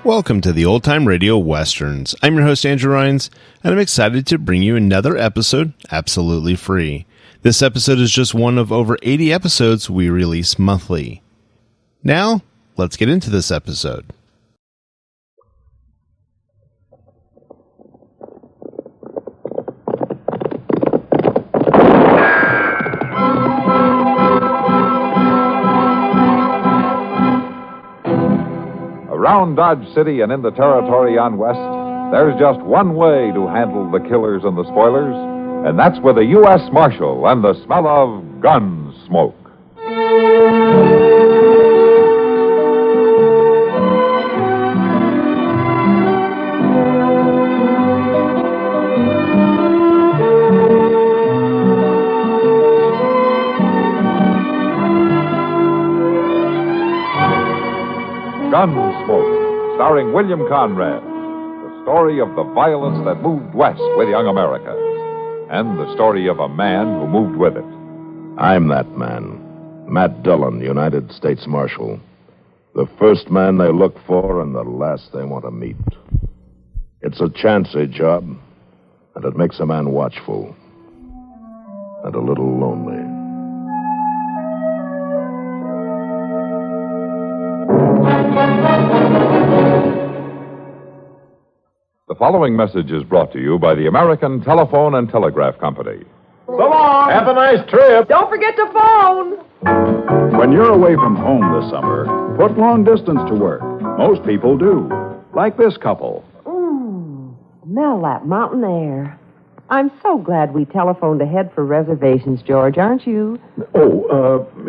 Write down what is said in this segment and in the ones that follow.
Welcome to the Old Time Radio Westerns. I'm your host, Andrew Rhines, and I'm excited to bring you another episode absolutely free. This episode is just one of over 80 episodes we release monthly. Now, let's get into this episode. Around Dodge City and in the territory on West, there's just one way to handle the killers and the spoilers, and that's with a U.S. Marshal and the smell of Gunsmoke. Gunsmoke, starring William Conrad, the story of the violence that moved west with young America, and the story of a man who moved with it. I'm that man, Matt Dillon, United States Marshal. The first man they look for and the last they want to meet. It's a chancy job, and it makes a man watchful and a little lonely. The following message is brought to you by the American Telephone and Telegraph Company. So long. Have a nice trip. Don't forget to phone. When you're away from home this summer, put long distance to work. Most people do. Like this couple. Smell that mountain air. I'm so glad we telephoned ahead for reservations, George, aren't you?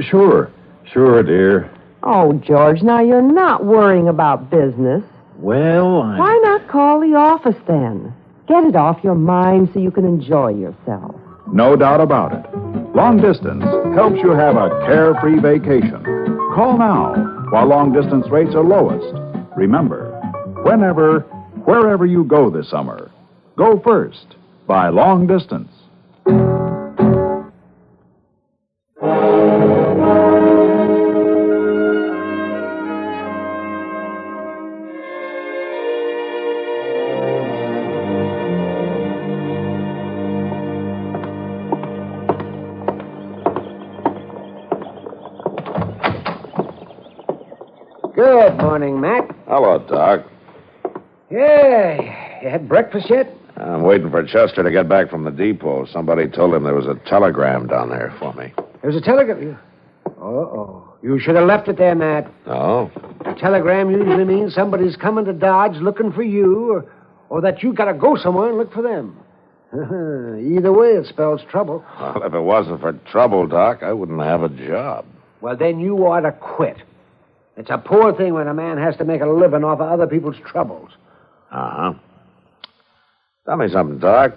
Sure. Sure, dear. Oh, George, now you're not worrying about business. Well, Why not call the office then? Get it off your mind so you can enjoy yourself. No doubt about it. Long distance helps you have a carefree vacation. Call now while long distance rates are lowest. Remember, wherever you go this summer, go first by long distance. Good morning, Mac. Hello, Doc. Yeah, you had breakfast yet? I'm waiting for Chester to get back from the depot. Somebody told him there was a telegram down there for me. There's a telegram. Uh-oh. You should have left it there, Matt. Oh? A telegram usually means somebody's coming to Dodge looking for you, or that you got to go somewhere and look for them. Either way, it spells trouble. Well, if it wasn't for trouble, Doc, I wouldn't have a job. Well, then you ought to quit. It's a poor thing when a man has to make a living off of other people's troubles. Uh-huh. Tell me something, Doc.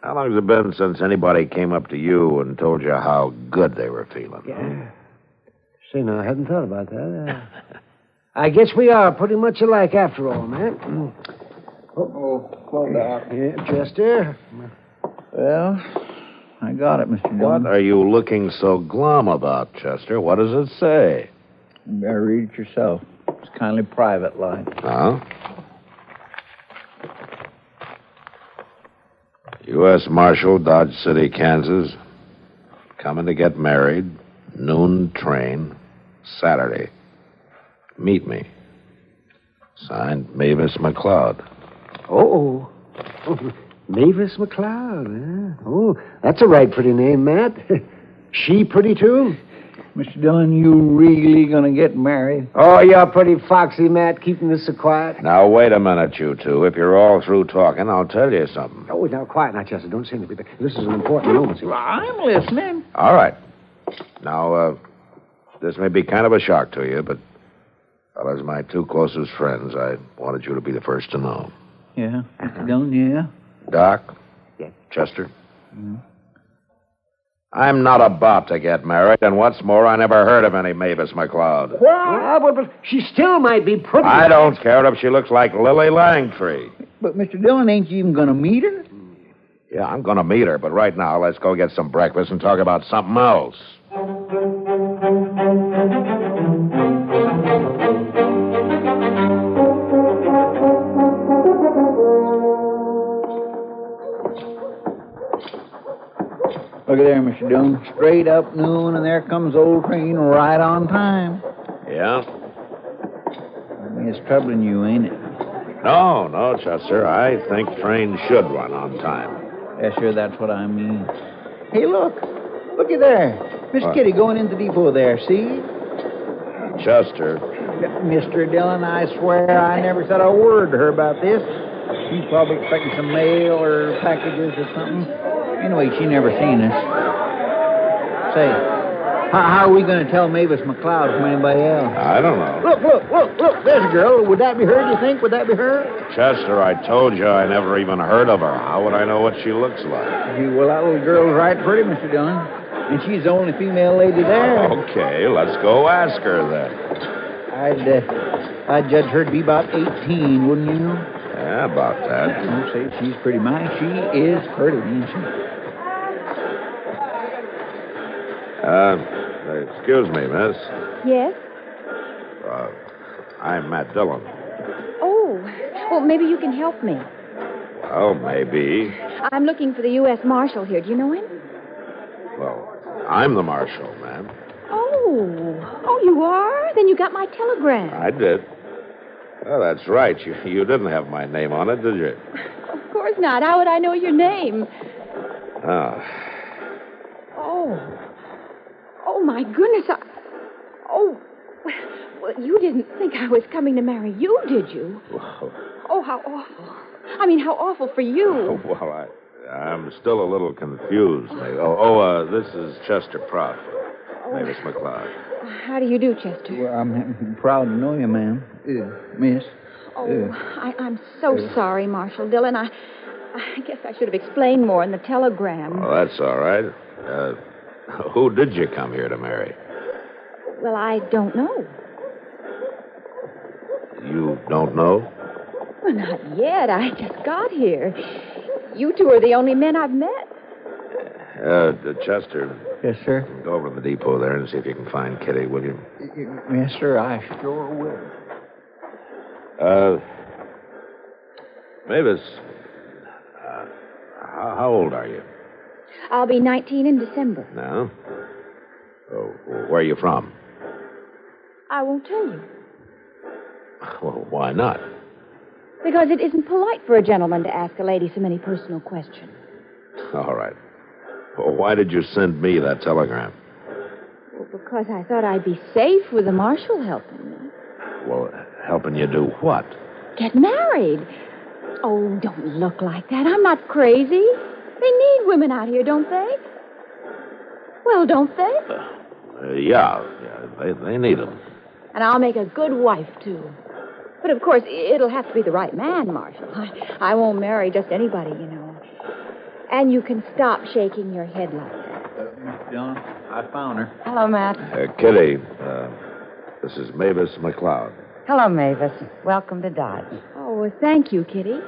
How long has it been since anybody came up to you and told you how good they were feeling? Yeah. See, now, I hadn't thought about that. I guess we are pretty much alike after all, man. Well, Doc. Yeah, Chester. Well, I got it, Mr. Dillon. What are you looking so glum about, Chester? What does it say? You better read it yourself. It's kindly private like. Huh? U.S. Marshal, Dodge City, Kansas. Coming to get married. Noon train. Saturday. Meet me. Signed, Mavis McCloud. Oh, Mavis McCloud. Huh? Oh, that's a right pretty name, Matt. She pretty, too? Mr. Dillon, you really gonna get married? Oh, you're pretty foxy, Matt, keeping this so quiet. Now, wait a minute, you two. If you're all through talking, I'll tell you something. Oh, now, quiet now, Chester. Don't say anything. This is an important moment. Well, I'm listening. All right. Now, this may be kind of a shock to you, but, well, as my two closest friends, I wanted you to be the first to know. Yeah, Mr. Dillon, yeah? Doc? Yeah. Chester? Mm-hmm. I'm not about to get married, and what's more, I never heard of any Mavis McCloud. Well, but she still might be pretty. I don't care if she looks like Lily Langtree. But, Mr. Dillon, ain't you even gonna meet her? Yeah, I'm going to meet her, but right now, let's go get some breakfast and talk about something else. Look at there, Mr. Dillon. Straight up noon, and there comes old train right on time. Yeah? It's troubling you, ain't it? No, Chester. I think trains should run on time. Yeah, sure, that's what I mean. Hey, look. Looky there. Miss What? Kitty going into depot there, see? Chester. Mr. Dillon, I swear I never said a word to her about this. She's probably expecting some mail or packages or something. Anyway, she never seen us. Say, how are we going to tell Mavis McCloud from anybody else? I don't know. Look. There's a girl. Would that be her, do you think? Would that be her? Chester, I told you I never even heard of her. How would I know what she looks like? Well, that little girl's right pretty, Mr. Dillon. And she's the only female lady there. Okay, let's go ask her then. I'd judge her to be about 18, wouldn't you? Yeah, about that. I'd say she's pretty nice. She is pretty, ain't she? Excuse me, miss. Yes? I'm Matt Dillon. Oh, well, maybe you can help me. Well, maybe. I'm looking for the U.S. Marshal here. Do you know him? Well, I'm the marshal, ma'am. Oh, you are? Then you got my telegram. I did. Oh, that's right. You didn't have my name on it, did you? Of course not. How would I know your name? Oh. Oh, my goodness. Well, you didn't think I was coming to marry you, did you? Well, Oh, how awful. I mean, how awful for you. well, I'm still a little confused. This is Chester Prout. Mavis McCloud. How do you do, Chester? Well, I'm proud to know you, ma'am. Miss. I'm so sorry, Marshal Dillon. I guess I should have explained more in the telegram. Oh, that's all right. Who did you come here to marry? Well, I don't know. You don't know? Well, not yet. I just got here. You two are the only men I've met. Chester. Yes, sir. Go over to the depot there and see if you can find Kitty, will you? Yes, sir, I sure will. Mavis, how old are you? I'll be 19 in December. No? Oh, where are you from? I won't tell you. Well, why not? Because it isn't polite for a gentleman to ask a lady so many personal questions. All right. Well, why did you send me that telegram? Well, because I thought I'd be safe with the marshal helping me. Well, helping you do what? Get married. Oh, don't look like that. I'm not crazy. They need women out here, don't they? Well, don't they? Yeah, they need them. And I'll make a good wife, too. But, of course, it'll have to be the right man, Marshal. I won't marry just anybody, you know. And you can stop shaking your head like that. Miss Dillon, I found her. Hello, Matt. Kitty, this is Mavis McCloud. Hello, Mavis. Welcome to Dodge. Oh, well, thank you, Kitty.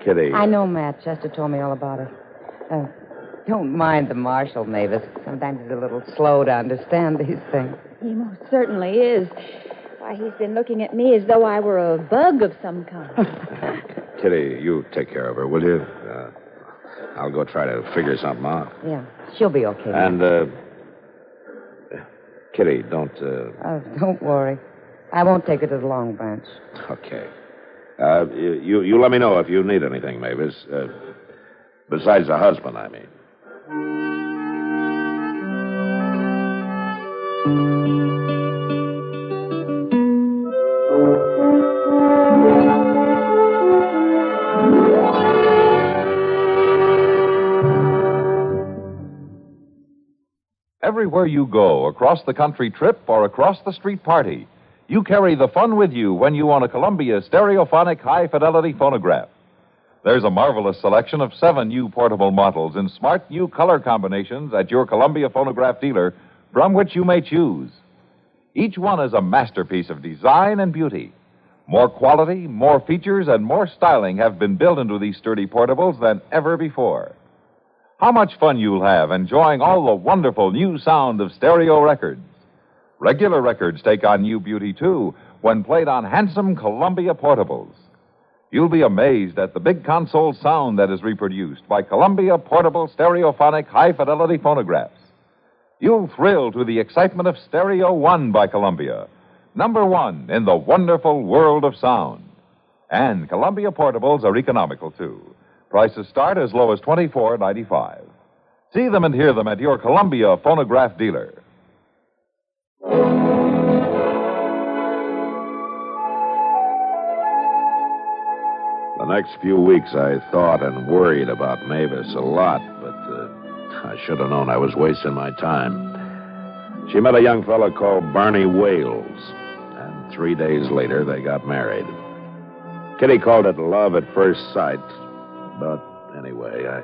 Kitty. I know, Matt. Chester told me all about it. Don't mind the marshal, Mavis. Sometimes he's a little slow to understand these things. He most certainly is. Why, he's been looking at me as though I were a bug of some kind. Kitty, you take care of her, will you? I'll go try to figure something out. Yeah, she'll be okay. And, Kitty, don't... Don't worry. I won't take her to the Long Branch. Okay. You let me know if you need anything, Mavis. Besides the husband, I mean. Everywhere you go, across the country trip or across the street party, you carry the fun with you when you own a Columbia stereophonic high-fidelity phonograph. There's a marvelous selection of 7 new portable models in smart new color combinations at your Columbia phonograph dealer, from which you may choose. Each one is a masterpiece of design and beauty. More quality, more features, and more styling have been built into these sturdy portables than ever before. How much fun you'll have enjoying all the wonderful new sound of stereo records. Regular records take on new beauty, too, when played on handsome Columbia portables. You'll be amazed at the big console sound that is reproduced by Columbia portable stereophonic high-fidelity phonographs. You'll thrill to the excitement of Stereo One by Columbia, #1 in the wonderful world of sound. And Columbia portables are economical, too. Prices start as low as $24.95. See them and hear them at your Columbia phonograph dealer. The next few weeks I thought and worried about Mavis a lot, but I should have known I was wasting my time. She met a young fellow called Barney Wales, and 3 days later they got married. Kitty called it love at first sight, but anyway,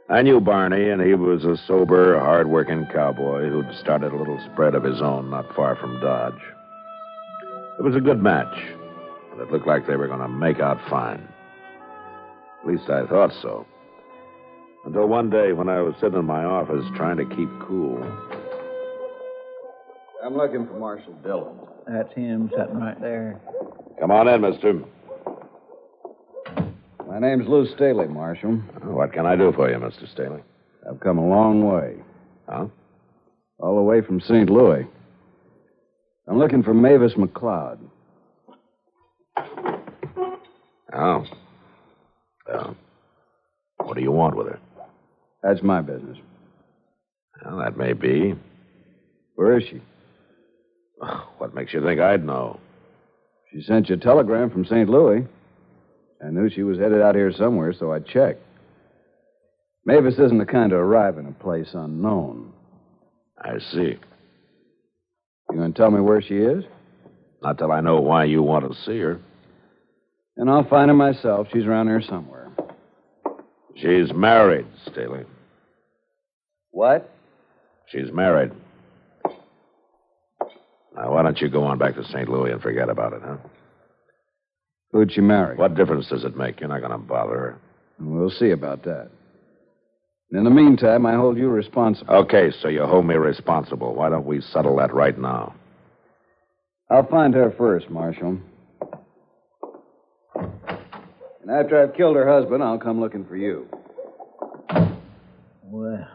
I knew Barney, and he was a sober, hard-working cowboy who'd started a little spread of his own not far from Dodge. It was a good match. It looked like they were going to make out fine. At least I thought so. Until one day when I was sitting in my office trying to keep cool. I'm looking for Marshal Dillon. That's him sitting right there. Come on in, mister. My name's Lou Staley, Marshal. What can I do for you, Mr. Staley? I've come a long way. Huh? All the way from St. Louis. I'm looking for Mavis McCloud. Oh. What do you want with her? That's my business. Well, that may be. Where is she? What makes you think I'd know? She sent you a telegram from St. Louis. I knew she was headed out here somewhere, so I checked. Mavis isn't the kind to arrive in a place unknown. I see. You going to tell me where she is? Not till I know why you want to see her. And I'll find her myself. She's around here somewhere. She's married, Staley. What? She's married. Now, why don't you go on back to St. Louis and forget about it, huh? Who'd she marry? What difference does it make? You're not going to bother her. We'll see about that. In the meantime, I hold you responsible. Okay, so you hold me responsible. Why don't we settle that right now? I'll find her first, Marshal. And after I've killed her husband, I'll come looking for you. Well,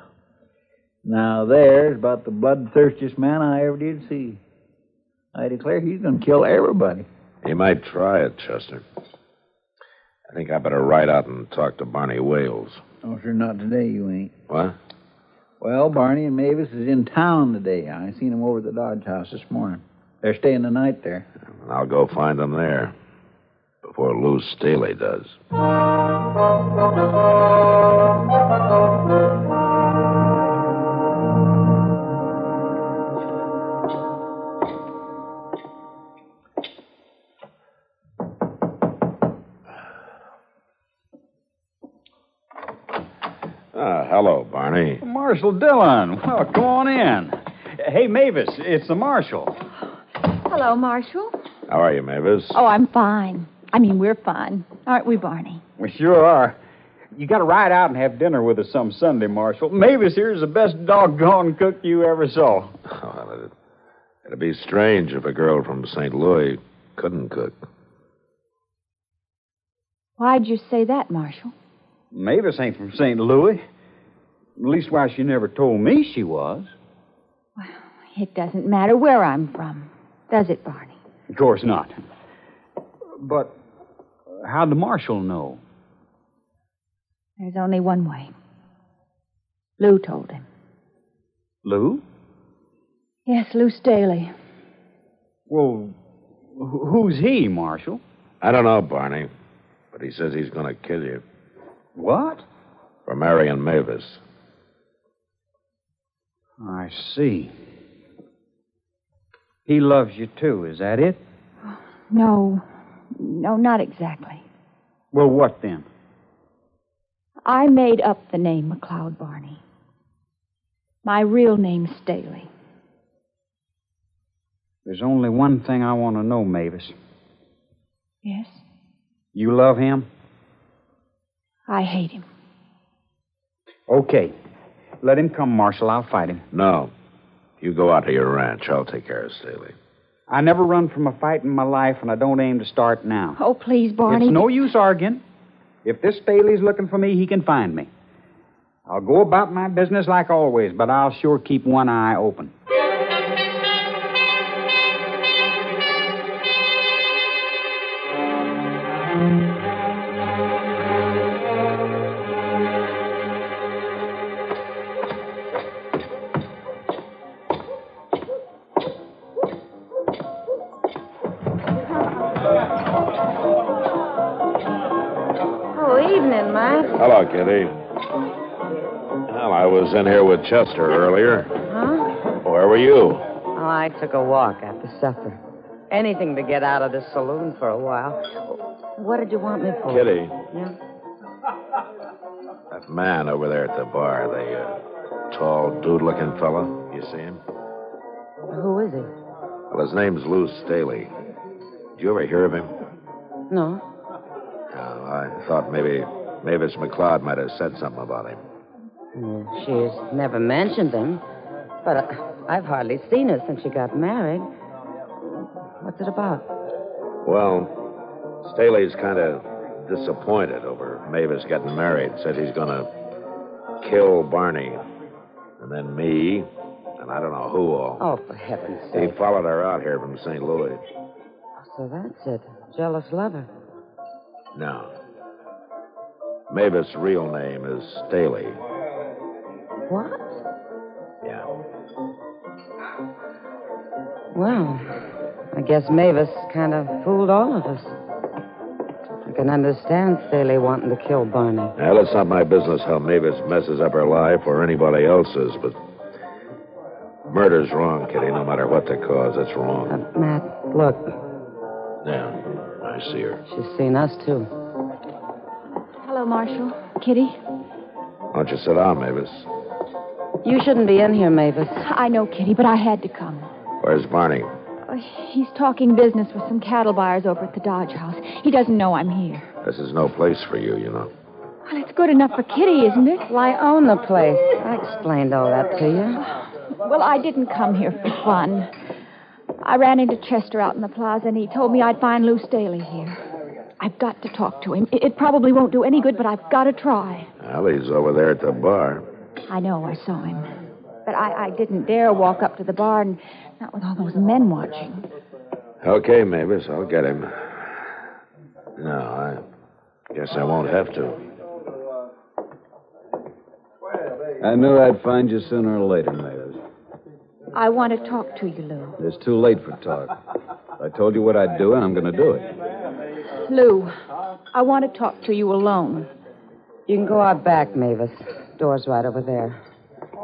now there's about the bloodthirstiest man I ever did see. I declare he's going to kill everybody. He might try it, Chester. I think I better ride out and talk to Barney Wales. Oh, sure, not today, you ain't. What? Well, Barney and Mavis is in town today. I seen them over at the Dodge house this morning. They're staying the night there. And I'll go find them there before Lou Staley does. Hello, Barney. Marshal Dillon. Well, come on in. Hey, Mavis, it's the Marshal. Hello, Marshal. How are you, Mavis? Oh, I'm fine. I mean, we're fine. Aren't we, Barney? We sure are. You got to ride out and have dinner with us some Sunday, Marshal. Mavis here's the best doggone cook you ever saw. Oh, well, it'd be strange if a girl from St. Louis couldn't cook. Why'd you say that, Marshal? Mavis ain't from St. Louis. At least why she never told me she was. Well, it doesn't matter where I'm from, does it, Barney? Of course not. But how'd the Marshal know? There's only one way. Lou told him. Lou? Yes, Lou Staley. Well, who's he, Marshal? I don't know, Barney, but he says he's going to kill you. What? For marrying Mavis. I see. He loves you, too, is that it? No, not exactly. Well, what then? I made up the name McCloud, Barney. My real name's Staley. There's only one thing I want to know, Mavis. Yes? You love him? I hate him. Okay. Let him come, Marshal. I'll fight him. No. You go out to your ranch. I'll take care of Staley. I never run from a fight in my life, and I don't aim to start now. Oh, please, Barney. It's no use arguing. If this Staley's looking for me, he can find me. I'll go about my business like always, but I'll sure keep one eye open. Hello, Kitty. Well, I was in here with Chester earlier. Huh? Where were you? Oh, I took a walk after supper. Anything to get out of this saloon for a while. What did you want me for? Kitty. Yeah? That man over there at the bar, the tall, dude-looking fella. You see him? Who is he? Well, his name's Lou Staley. Did you ever hear of him? No. Oh, I thought maybe Mavis McCloud might have said something about him. She's never mentioned him, but I've hardly seen her since she got married. What's it about? Well, Staley's kind of disappointed over Mavis getting married. Said he's going to kill Barney, and then me, and I don't know who all. Oh, for heaven's He sake. followed her out here from St. Louis. So that's it. Jealous lover. No. Mavis' real name is Staley. What? Yeah. Well, I guess Mavis kind of fooled all of us. I can understand Staley wanting to kill Barney. Well, it's not my business how Mavis messes up her life or anybody else's, but murder's wrong, Kitty, no matter what the cause, it's wrong. Matt, look. Yeah, I see her. She's seen us, too. Hello, Marshal. Kitty? Why don't you sit down, Mavis? You shouldn't be in here, Mavis. I know, Kitty, but I had to come. Where's Barney? He's talking business with some cattle buyers over at the Dodge House. He doesn't know I'm here. This is no place for you, you know. Well, it's good enough for Kitty, isn't it? Well, I own the place. I explained all that to you. Well, I didn't come here for fun. I ran into Chester out in the plaza, and he told me I'd find Lou Staley here. I've got to talk to him. It probably won't do any good, but I've got to try. Well, he's over there at the bar. I know, I saw him. But I didn't dare walk up to the bar, and not with all those men watching. Okay, Mavis, I'll get him. No, I guess I won't have to. I knew I'd find you sooner or later, Mavis. I want to talk to you, Lou. It's too late for talk. I told you what I'd do, and I'm going to do it. Lou, I want to talk to you alone. You can go out back, Mavis. Door's right over there.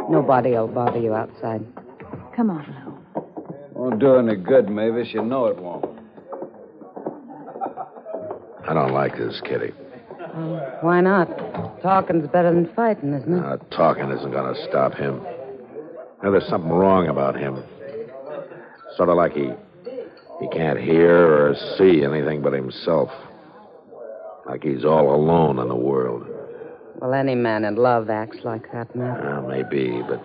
Nobody will bother you outside. Come on, Lou. Won't do any good, Mavis. You know it won't. I don't like this, Kitty. Why not? Talking's better than fighting, isn't it? Talking isn't going to stop him. Now, there's something wrong about him. Sort of like he can't hear or see anything but himself. Like he's all alone in the world. Well, any man in love acts like that, Matt. Well, maybe, but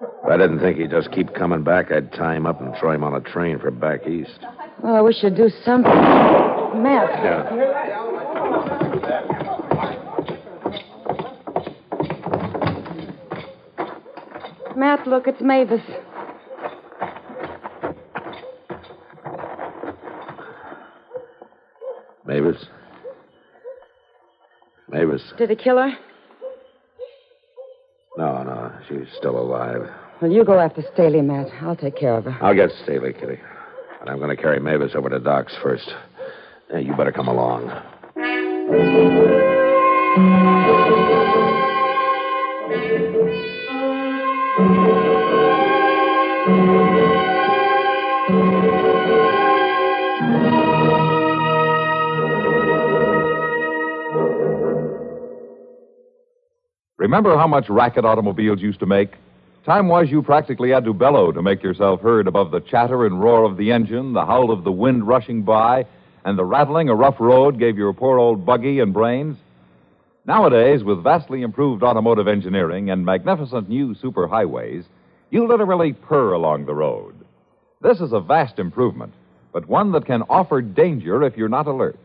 if I didn't think he'd just keep coming back, I'd tie him up and throw him on a train for back east. Well, I wish you'd do something. Matt. Yeah. Matt, look, it's Mavis. Mavis? Mavis? Did he kill her? No, she's still alive. Well, you go after Staley, Matt. I'll take care of her. I'll get Staley, Kitty. And I'm going to carry Mavis over to Doc's first. You better come along. Remember how much racket automobiles used to make? Time was you practically had to bellow to make yourself heard above the chatter and roar of the engine, the howl of the wind rushing by, and the rattling a rough road gave your poor old buggy and brains. Nowadays, with vastly improved automotive engineering and magnificent new superhighways, you literally purr along the road. This is a vast improvement, but one that can offer danger if you're not alert.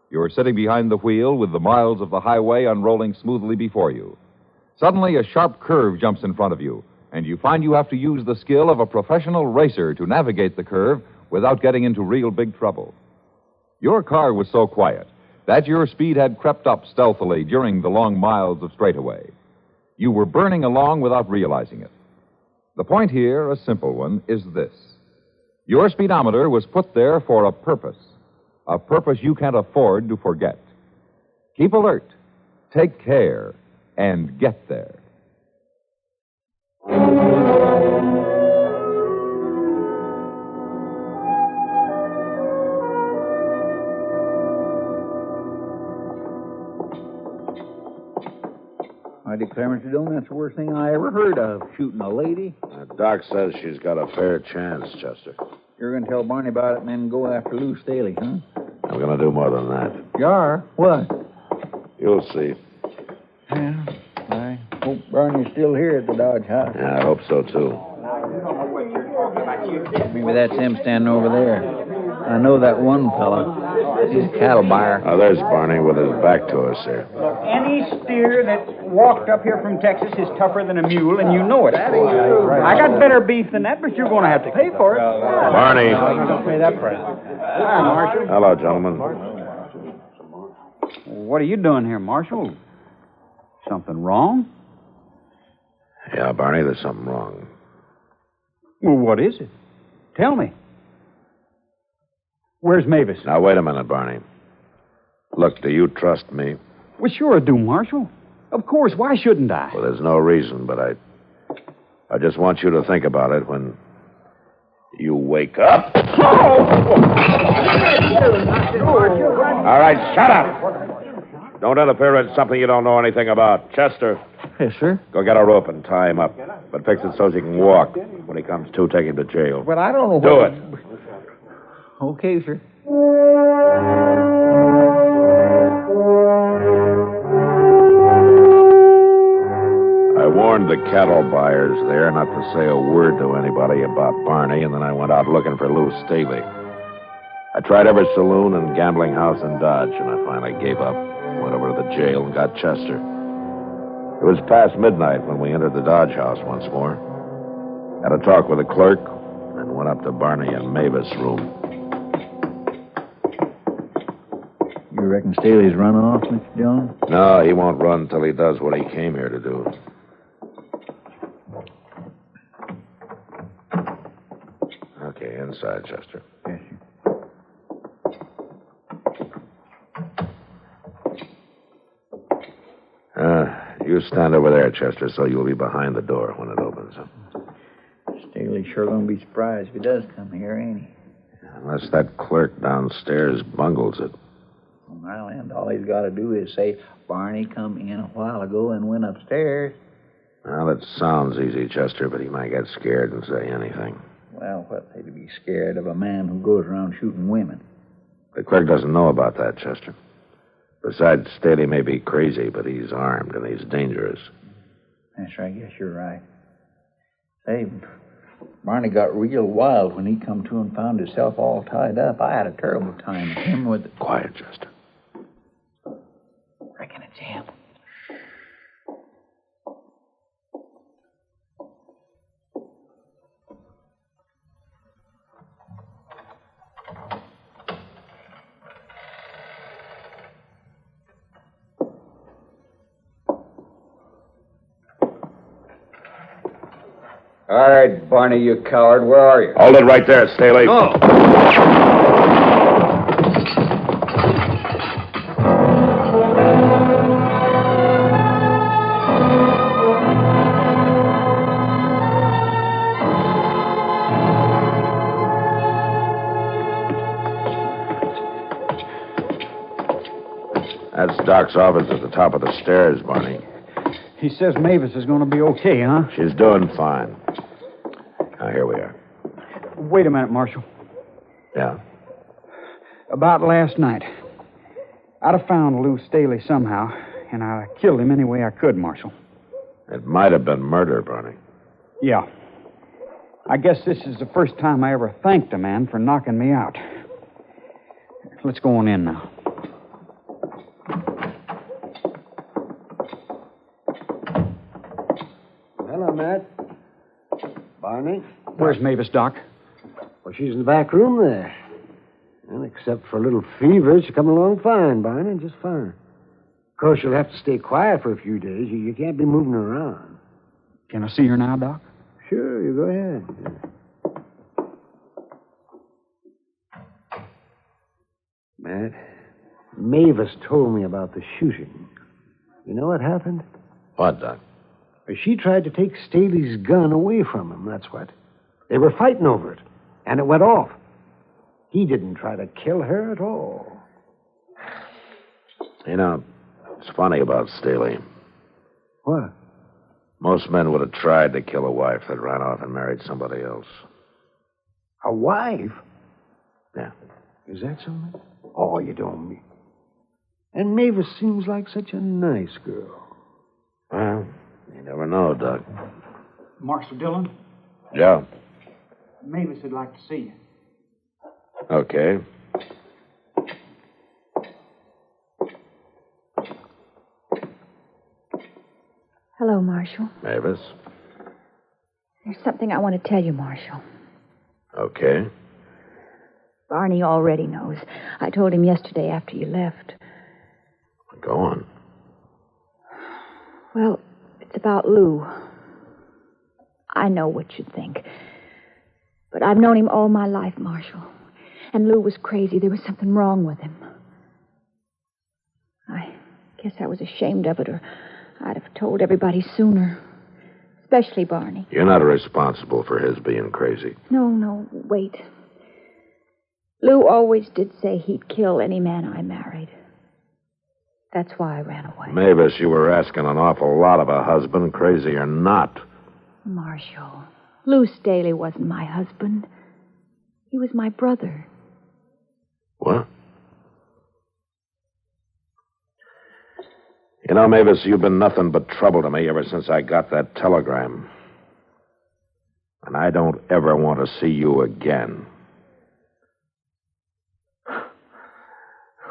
You're sitting behind the wheel with the miles of the highway unrolling smoothly before you. Suddenly, a sharp curve jumps in front of you, and you find you have to use the skill of a professional racer to navigate the curve without getting into real big trouble. Your car was so quiet that your speed had crept up stealthily during the long miles of straightaway. You were burning along without realizing it. The point here, a simple one, is this. Your speedometer was put there for a purpose you can't afford to forget. Keep alert, take care, and get there. I declare, Mr. Dillon, that's the worst thing I ever heard of, shooting a lady. Doc says she's got a fair chance, Chester. You're going to tell Barney about it and then go after Lou Staley, huh? I'm going to do more than that. You are? What? You'll see. Yeah, I hope Barney's still here at the Dodge house. Yeah, I hope so, too. Maybe that's him standing over there. I know that one fella. He's a cattle buyer. Now, there's Barney with his back to us here. Any steer that walked up here from Texas is tougher than a mule, and you know it. I got better beef than that, but you're going to have to pay for it. Barney. Don't pay that price. Hi, Marshal. Hello, gentlemen. What are you doing here, Marshal? Something wrong? Yeah, Barney, there's something wrong. Well, what is it? Tell me. Where's Mavis? Now, wait a minute, Barney. Look, do you trust me? Well, sure I do, Marshal. Of course, why shouldn't I? Well, there's no reason, but I just want you to think about it when you wake up. All right, shut up. Don't interfere in something you don't know anything about. Chester. Yes, sir. Go get a rope and tie him up. But fix it so he can walk. When he comes to, take him to jail. But I don't know Do what... it. Okay, sir. I warned the cattle buyers there not to say a word to anybody about Barney, and then I went out looking for Lou Staley. I tried every saloon and gambling house in Dodge, and I finally gave up, went over to the jail, and got Chester. It was past midnight when we entered the Dodge house once more. Had a talk with the clerk, and went up to Barney and Mavis' room. You reckon Staley's run off, Mr. Jones? No, he won't run till he does what he came here to do. Okay, inside, Chester. Yes, sir. You stand over there, Chester, so you'll be behind the door when it opens. Staley's sure going to be surprised if he does come here, ain't he? Unless that clerk downstairs bungles it. Well, and all he's got to do is say, Barney come in a while ago and went upstairs. Well, it sounds easy, Chester, but he might get scared and say anything. Well, what, they'd be scared of a man who goes around shooting women. The clerk doesn't know about that, Chester. Besides, Staley may be crazy, but he's armed and he's dangerous. Yes, sir, I guess you're right. Say, Barney got real wild when he come to and found himself all tied up. I had a terrible time with him with... Quiet, Chester. Reckon it's him. All right, Barney, you coward. Where are you? Hold it right there, Staley. No. That's Doc's office at the top of the stairs, Barney. He says Mavis is going to be okay, huh? She's doing fine. Now, here we are. Wait a minute, Marshal. Yeah. About last night, I'd have found Lou Staley somehow, and I killed him any way I could, Marshal. It might have been murder, Barney. Yeah. I guess this is the first time I ever thanked a man for knocking me out. Let's go on in now. Hello, Matt. Barney? Where's Mavis, Doc? Well, she's in the back room there. And except for a little fever, she's coming along fine, Barney, just fine. Of course, you'll have to stay quiet for a few days. You can't be moving her around. Can I see her now, Doc? Sure, you go ahead. Matt, Mavis told me about the shooting. You know what happened? What, Doc? She tried to take Staley's gun away from him, that's what. They were fighting over it, and it went off. He didn't try to kill her at all. You know, it's funny about Staley. What? Most men would have tried to kill a wife that ran off and married somebody else. A wife? Yeah. Is that so? Oh, you don't mean. And Mavis seems like such a nice girl. Well, you never know, Doc. Marshal Dillon, Yeah. Mavis would like to see you. Okay. Hello, Marshal. Mavis. There's something I want to tell you, Marshal. Okay. Barney already knows. I told him yesterday after you left. Go on. Well, it's about Lou. I know what you think. But I've known him all my life, Marshal. And Lou was crazy. There was something wrong with him. I guess I was ashamed of it, or I'd have told everybody sooner. Especially Barney. You're not responsible for his being crazy. No, wait. Lou always did say he'd kill any man I married. That's why I ran away. Mavis, you were asking an awful lot of a husband, crazy or not. Marshal, Lou Staley wasn't my husband. He was my brother. What? You know, Mavis, you've been nothing but trouble to me ever since I got that telegram. And I don't ever want to see you again.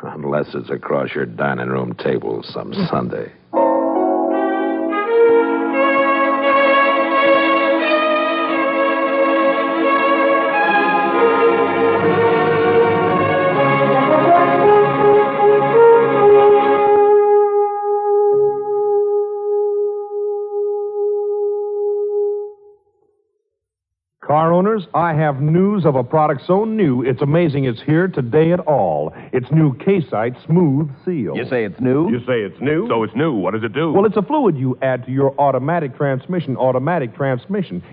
Unless it's across your dining room table some Sunday. Car owners, I have news of a product so new, it's amazing it's here today at all. It's new K-Site Smooth Seal. You say it's new? You say it's new? So it's new. What does it do? Well, it's a fluid you add to your automatic transmission.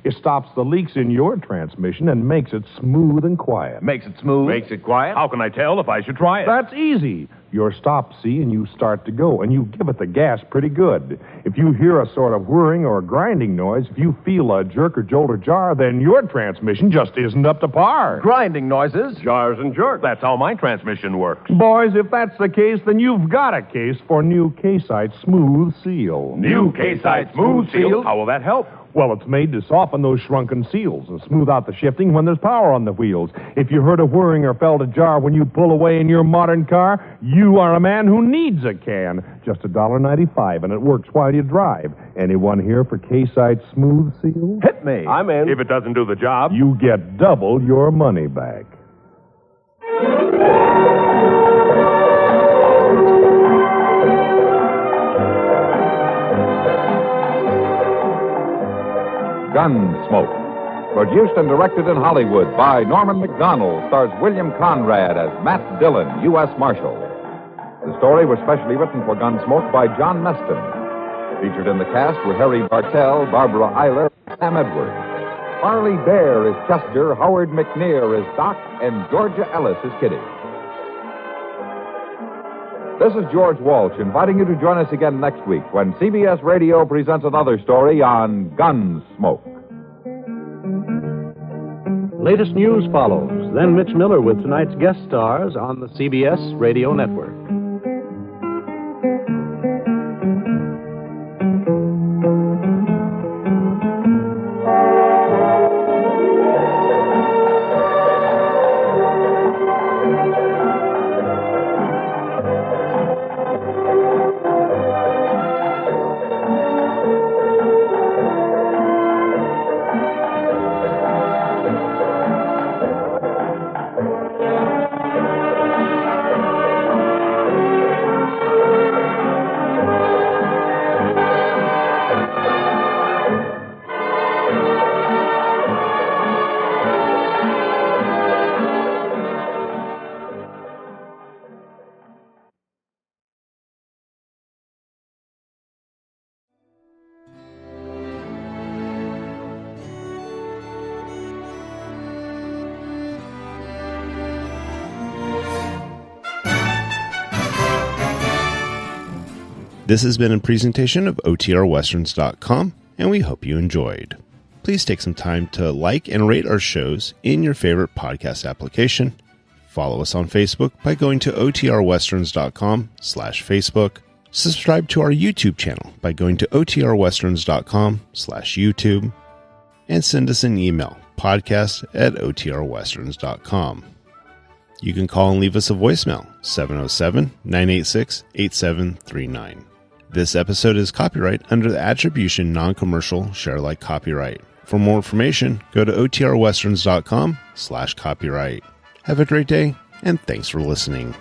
It stops the leaks in your transmission and makes it smooth and quiet. Makes it smooth? Makes it quiet? How can I tell if I should try it? That's easy. Your stop, see, and you start to go, and you give it the gas pretty good. If you hear a sort of whirring or a grinding noise, if you feel a jerk or jolt or jar, then your transmission just isn't up to par. Grinding noises? Jars and jerks. That's how my transmission works. Boys, if that's the case, then you've got a case for new K-Site Smooth Seal. New K-Site Smooth Seal? How will that help? Well, it's made to soften those shrunken seals and smooth out the shifting when there's power on the wheels. If you heard a whirring or felt a jar when you pull away in your modern car, you are a man who needs a can. Just $1.95, and it works while you drive. Anyone here for K-Site Smooth Seal? Hit me. I'm in. If it doesn't do the job, You get double your money back. Gunsmoke. Produced and directed in Hollywood by Norman Macdonald, stars William Conrad as Matt Dillon, U.S. Marshal. The story was specially written for Gunsmoke by John Meston. Featured in the cast were Harry Bartell, Barbara Eiler, and Sam Edwards. Harley Bear is Chester, Howard McNear is Doc, and Georgia Ellis is Kitty. This is George Walsh inviting you to join us again next week when CBS Radio presents another story on Gunsmoke. Latest news follows. Then Mitch Miller with tonight's guest stars on the CBS Radio Network. This has been a presentation of OTRWesterns.com, and we hope you enjoyed. Please take some time to like and rate our shows in your favorite podcast application. Follow us on Facebook by going to OTRWesterns.com/Facebook. Subscribe to our YouTube channel by going to OTRWesterns.com/YouTube. And send us an email, podcast@OTRWesterns.com. You can call and leave us a voicemail, 707-986-8739. This episode is copyright under the Attribution Non-Commercial Share Alike Copyright. For more information, go to OTRWesterns.com/copyright. Have a great day, and thanks for listening.